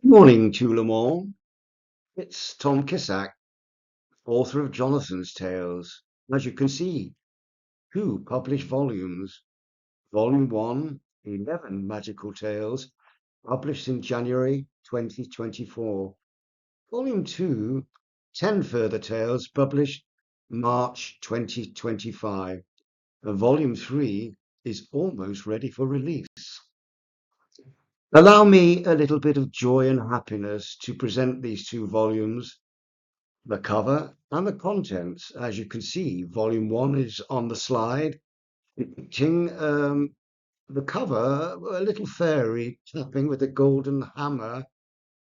Morning, Tullamore. It's Tom Kissack, author of Jonathan's Tales. As you can see, two published volumes. Volume 1, 11 Magical Tales, published in January 2024. Volume 2, 10 further tales, published March 2025. And Volume 3 is almost ready for release. Allow me a little bit of joy and happiness to present these two volumes, the cover and the contents. As you can see, volume 1 is on the slide, depicting the cover, a little fairy tapping with a golden hammer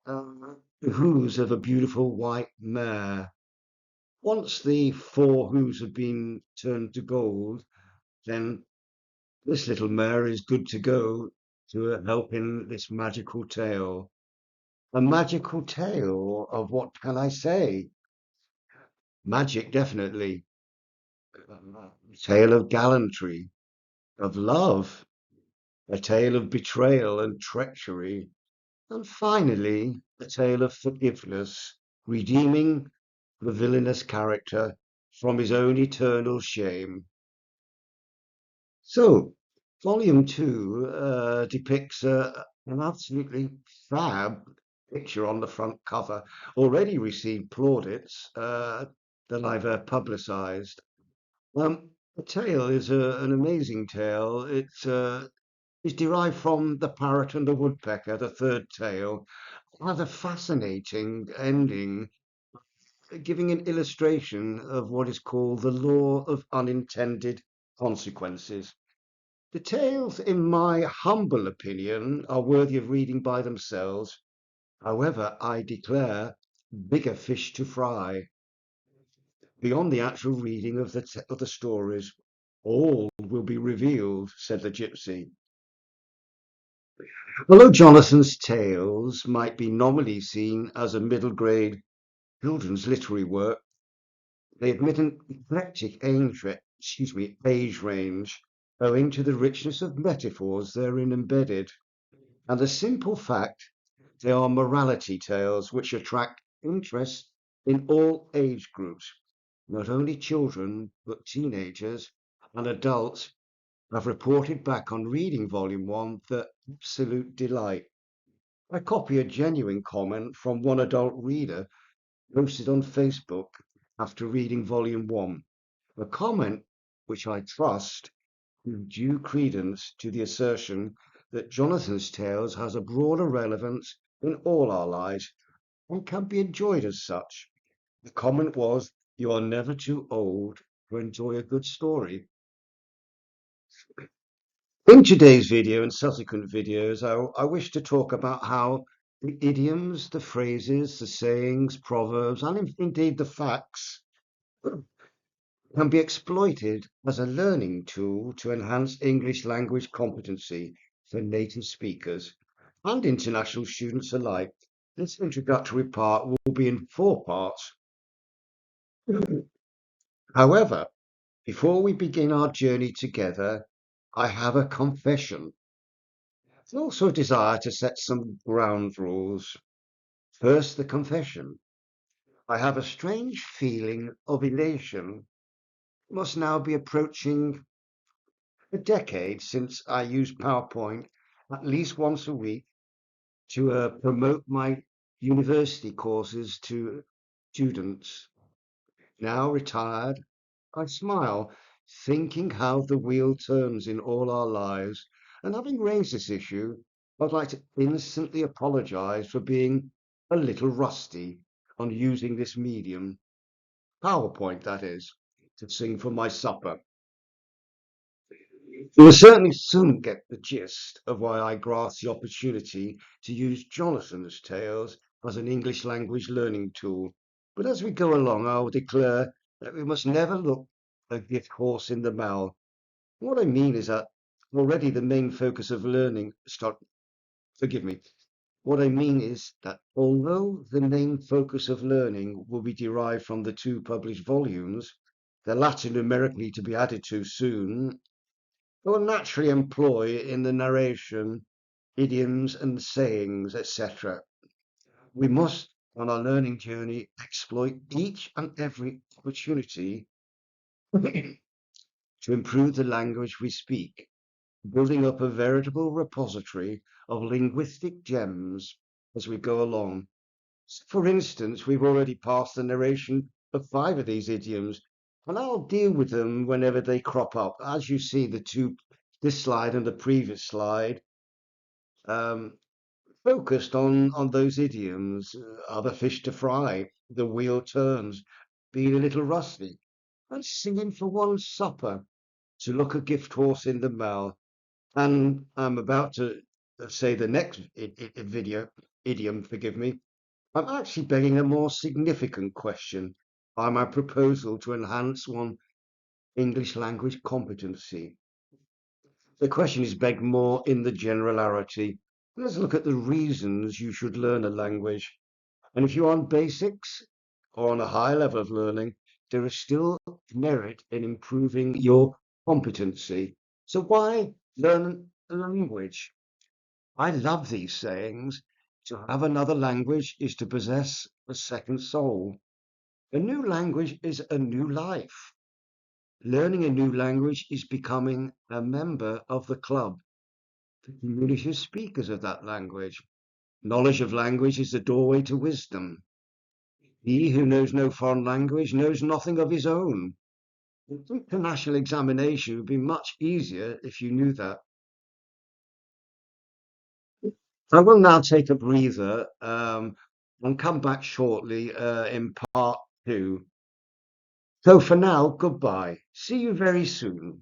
the hooves of a beautiful white mare. Once the four hooves have been turned to gold, then this little mare is good to go to help in this magical tale. A magical tale of what can I say? Magic, definitely. A tale of gallantry, of love, a tale of betrayal and treachery, and finally, a tale of forgiveness, redeeming the villainous character from his own eternal shame. So, Volume 2 depicts an absolutely fab picture on the front cover, already received plaudits that I've publicised. The tale is an amazing tale. It's derived from The Parrot and the Woodpecker, the third tale. It has a fascinating ending, giving an illustration of what is called the law of unintended consequences. The tales, in my humble opinion, are worthy of reading by themselves. However, I declare bigger fish to fry. Beyond the actual reading of the stories, all will be revealed, said the gypsy. Although Jonathan's tales might be nominally seen as a middle grade children's literary work, they admit an eclectic age range, owing to the richness of metaphors therein embedded, and the simple fact they are morality tales which attract interest in all age groups. Not only children, but teenagers and adults have reported back on reading Volume 1 the absolute delight. I copy a genuine comment from one adult reader posted on Facebook after reading Volume 1. A comment which I trust gives due credence to the assertion that Jonathan's Tales has a broader relevance in all our lives and can be enjoyed as such. The comment was, "You are never too old to enjoy a good story." In today's video and subsequent videos, I wish to talk about how the idioms, the phrases, the sayings, proverbs, and indeed the facts can be exploited as a learning tool to enhance English language competency for native speakers and international students alike. This introductory part will be in 4 parts. However, before we begin our journey together, I have a confession. I also desire to set some ground rules. First, the confession. I have a strange feeling of elation. It must now be approaching a decade since I used PowerPoint at least once a week to promote my university courses to students. Now retired, I smile, thinking how the wheel turns in all our lives. And having raised this issue, I'd like to instantly apologize for being a little rusty on using this medium, PowerPoint that is, to sing for my supper. You will certainly soon get the gist of why I grasped the opportunity to use Jonathan's Tales as an English language learning tool. But as we go along, I will declare that we must never look a gift horse in the mouth. What I mean is that already the main focus of learning, forgive me, what I mean is that although the main focus of learning will be derived from the two published volumes, the latter numerically to be added to soon, will naturally employ in the narration idioms and sayings, etc. We must, on our learning journey, exploit each and every opportunity to improve the language we speak, building up a veritable repository of linguistic gems as we go along. For instance, we've already passed the narration of 5 of these idioms, and I'll deal with them whenever they crop up. As you see, this slide and the previous slide, um, focused on those idioms. Other fish to fry, the wheel turns, being a little rusty, and singing for one supper, to look a gift horse in the mouth. And I'm about to say the next idiom, forgive me. I'm actually begging a more significant question by my proposal to enhance one English language competency. The question is begged more in the generality. Let's look at the reasons you should learn a language. And if you're on basics or on a high level of learning, there is still merit in improving your competency. So why learn a language? I love these sayings. To have another language is to possess a second soul. A new language is a new life. Learning a new language is becoming a member of the club, the community of speakers of that language. Knowledge of language is the doorway to wisdom. He who knows no foreign language knows nothing of his own. The international examination would be much easier if you knew that. I will now take a breather and come back shortly in part 2. So for now, goodbye. See you very soon.